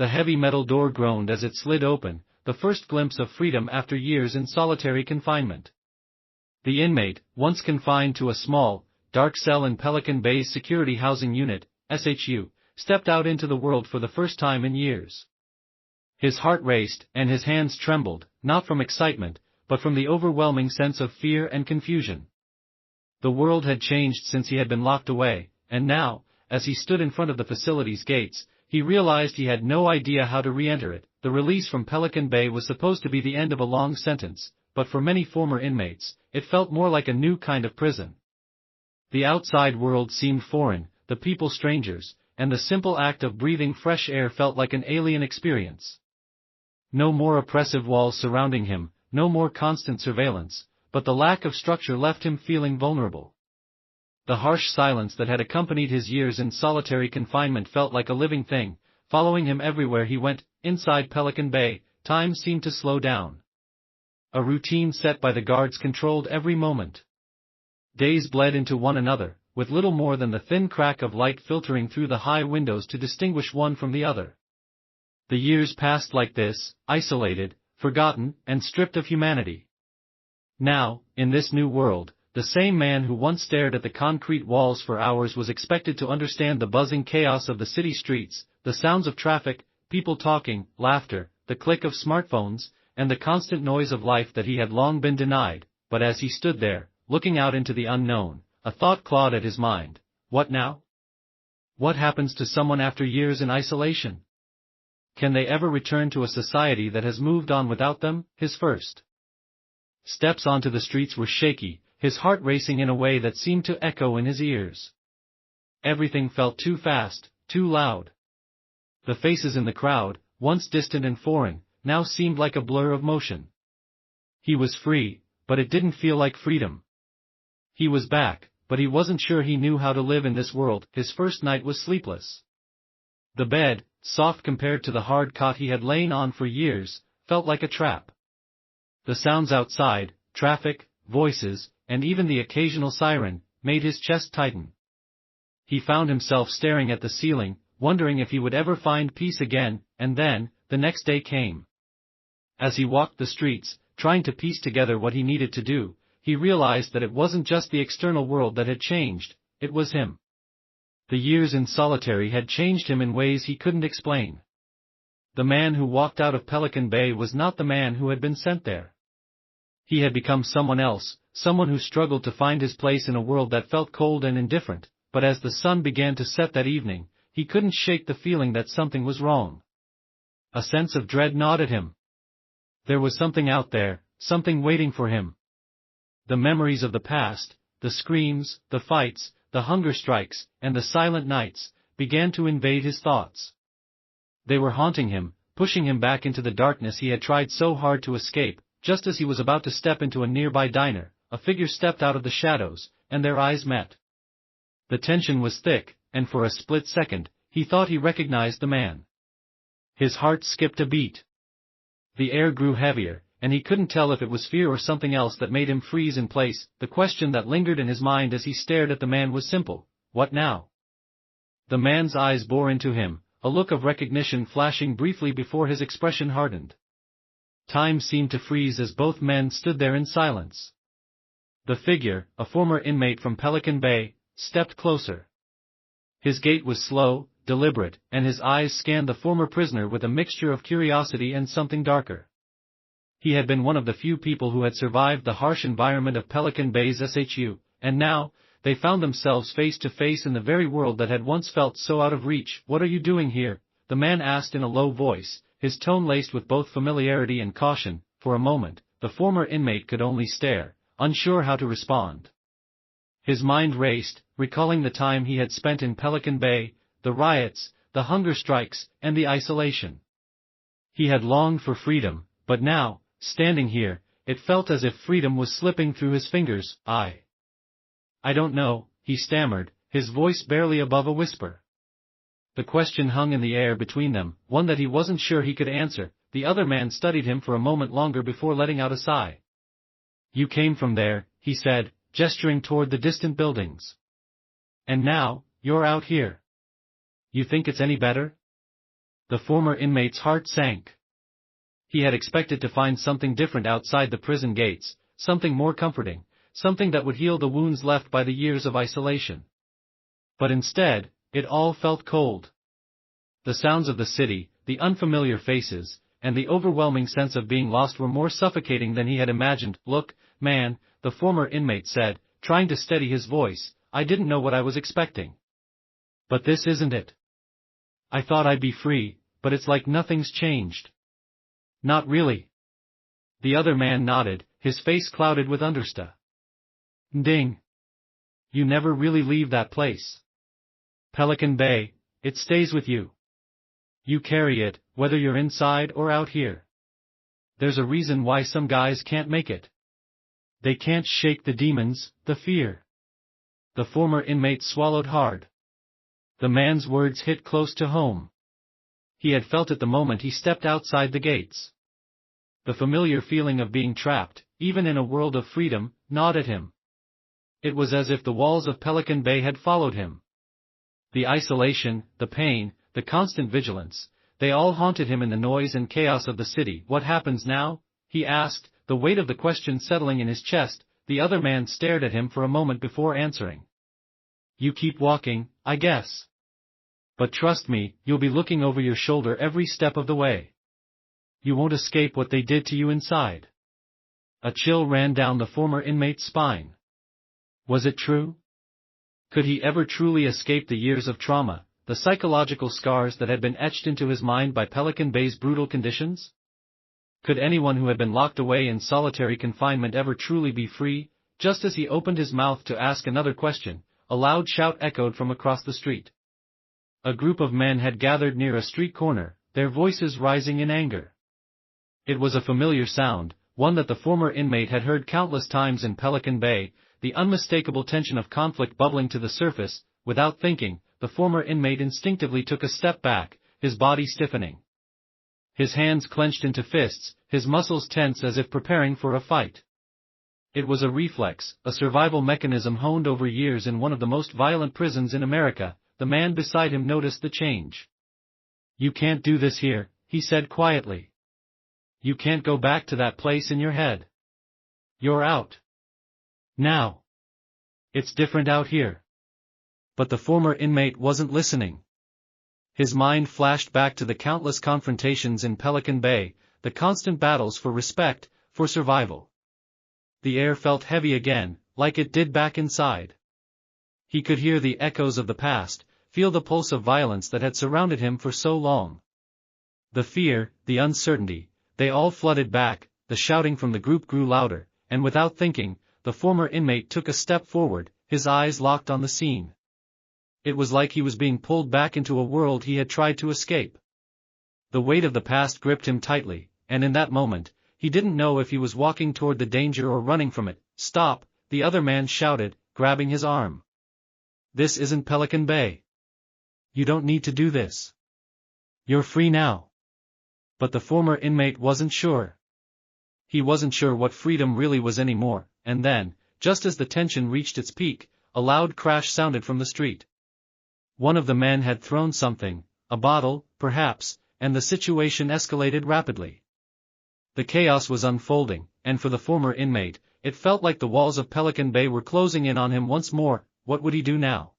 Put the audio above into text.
The heavy metal door groaned as it slid open, the first glimpse of freedom after years in solitary confinement. The inmate, once confined to a small, dark cell in Pelican Bay's security housing unit, SHU, stepped out into the world for the first time in years. His heart raced, and his hands trembled, not from excitement, but from the overwhelming sense of fear and confusion. The world had changed since he had been locked away, and now, as he stood in front of the facility's gates, he realized he had no idea how to re-enter it. The release from Pelican Bay was supposed to be the end of a long sentence, but for many former inmates, it felt more like a new kind of prison. The outside world seemed foreign, the people strangers, and the simple act of breathing fresh air felt like an alien experience. No more oppressive walls surrounding him, no more constant surveillance, but the lack of structure left him feeling vulnerable. The harsh silence that had accompanied his years in solitary confinement felt like a living thing, following him everywhere he went. Inside Pelican Bay, time seemed to slow down. A routine set by the guards controlled every moment. Days bled into one another, with little more than the thin crack of light filtering through the high windows to distinguish one from the other. The years passed like this, isolated, forgotten, and stripped of humanity. Now, in this new world, the same man who once stared at the concrete walls for hours was expected to understand the buzzing chaos of the city streets, the sounds of traffic, people talking, laughter, the click of smartphones, and the constant noise of life that he had long been denied. But as he stood there, looking out into the unknown, a thought clawed at his mind. What now? What happens to someone after years in isolation? Can they ever return to a society that has moved on without them? His first steps onto the streets were shaky, his heart racing in a way that seemed to echo in his ears. Everything felt too fast, too loud. The faces in the crowd, once distant and foreign, now seemed like a blur of motion. He was free, but it didn't feel like freedom. He was back, but he wasn't sure he knew how to live in this world. His first night was sleepless. The bed, soft compared to the hard cot he had lain on for years, felt like a trap. The sounds outside, traffic, voices, and even the occasional siren, made his chest tighten. He found himself staring at the ceiling, wondering if he would ever find peace again, and then, the next day came. As he walked the streets, trying to piece together what he needed to do, he realized that it wasn't just the external world that had changed, it was him. The years in solitary had changed him in ways he couldn't explain. The man who walked out of Pelican Bay was not the man who had been sent there. He had become someone else, someone who struggled to find his place in a world that felt cold and indifferent, but as the sun began to set that evening, he couldn't shake the feeling that something was wrong. A sense of dread gnawed at him. There was something out there, something waiting for him. The memories of the past, the screams, the fights, the hunger strikes, and the silent nights, began to invade his thoughts. They were haunting him, pushing him back into the darkness he had tried so hard to escape. Just as he was about to step into a nearby diner, a figure stepped out of the shadows, and their eyes met. The tension was thick, and for a split second, he thought he recognized the man. His heart skipped a beat. The air grew heavier, and he couldn't tell if it was fear or something else that made him freeze in place. The question that lingered in his mind as he stared at the man was simple: what now? The man's eyes bore into him, a look of recognition flashing briefly before his expression hardened. Time seemed to freeze as both men stood there in silence. The figure, a former inmate from Pelican Bay, stepped closer. His gait was slow, deliberate, and his eyes scanned the former prisoner with a mixture of curiosity and something darker. He had been one of the few people who had survived the harsh environment of Pelican Bay's SHU, and now, they found themselves face to face in the very world that had once felt so out of reach. "What are you doing here?" the man asked in a low voice, his tone laced with both familiarity and caution. For a moment, the former inmate could only stare, unsure how to respond. His mind raced, recalling the time he had spent in Pelican Bay, the riots, the hunger strikes, and the isolation. He had longed for freedom, but now, standing here, it felt as if freedom was slipping through his fingers. I don't know," he stammered, his voice barely above a whisper. The question hung in the air between them, one that he wasn't sure he could answer. The other man studied him for a moment longer before letting out a sigh. "You came from there," he said, gesturing toward the distant buildings. "And now, you're out here. You think it's any better?" The former inmate's heart sank. He had expected to find something different outside the prison gates, something more comforting, something that would heal the wounds left by the years of isolation. But instead, it all felt cold. The sounds of the city, the unfamiliar faces, and the overwhelming sense of being lost were more suffocating than he had imagined. "Look, man," the former inmate said, trying to steady his voice, "I didn't know what I was expecting. But this isn't it. I thought I'd be free, but it's like nothing's changed." "Not really." The other man nodded, his face clouded with understanding. "You never really leave that place. Pelican Bay, it stays with you. You carry it, whether you're inside or out here. There's a reason why some guys can't make it. They can't shake the demons, the fear." The former inmate swallowed hard. The man's words hit close to home. He had felt it the moment he stepped outside the gates. The familiar feeling of being trapped, even in a world of freedom, gnawed at him. It was as if the walls of Pelican Bay had followed him. The isolation, the pain, the constant vigilance, they all haunted him in the noise and chaos of the city. "What happens now?" he asked, the weight of the question settling in his chest. The other man stared at him for a moment before answering. "You keep walking, I guess. But trust me, you'll be looking over your shoulder every step of the way. You won't escape what they did to you inside." A chill ran down the former inmate's spine. Was it true? Could he ever truly escape the years of trauma, the psychological scars that had been etched into his mind by Pelican Bay's brutal conditions? Could anyone who had been locked away in solitary confinement ever truly be free? Just as he opened his mouth to ask another question, a loud shout echoed from across the street. A group of men had gathered near a street corner, their voices rising in anger. It was a familiar sound, one that the former inmate had heard countless times in Pelican Bay, the unmistakable tension of conflict bubbling to the surface. Without thinking, the former inmate instinctively took a step back, his body stiffening. His hands clenched into fists, his muscles tense as if preparing for a fight. It was a reflex, a survival mechanism honed over years in one of the most violent prisons in America. The man beside him noticed the change. "You can't do this here," he said quietly. "You can't go back to that place in your head. You're out. Now. It's different out here." But the former inmate wasn't listening. His mind flashed back to the countless confrontations in Pelican Bay, the constant battles for respect, for survival. The air felt heavy again, like it did back inside. He could hear the echoes of the past, feel the pulse of violence that had surrounded him for so long. The fear, the uncertainty, they all flooded back. The shouting from the group grew louder, and without thinking, the former inmate took a step forward, his eyes locked on the scene. It was like he was being pulled back into a world he had tried to escape. The weight of the past gripped him tightly, and in that moment, he didn't know if he was walking toward the danger or running from it. "Stop," the other man shouted, grabbing his arm. "This isn't Pelican Bay. You don't need to do this. You're free now." But the former inmate wasn't sure. He wasn't sure what freedom really was anymore, and then, just as the tension reached its peak, a loud crash sounded from the street. One of the men had thrown something, a bottle, perhaps, and the situation escalated rapidly. The chaos was unfolding, and for the former inmate, it felt like the walls of Pelican Bay were closing in on him once more. What would he do now?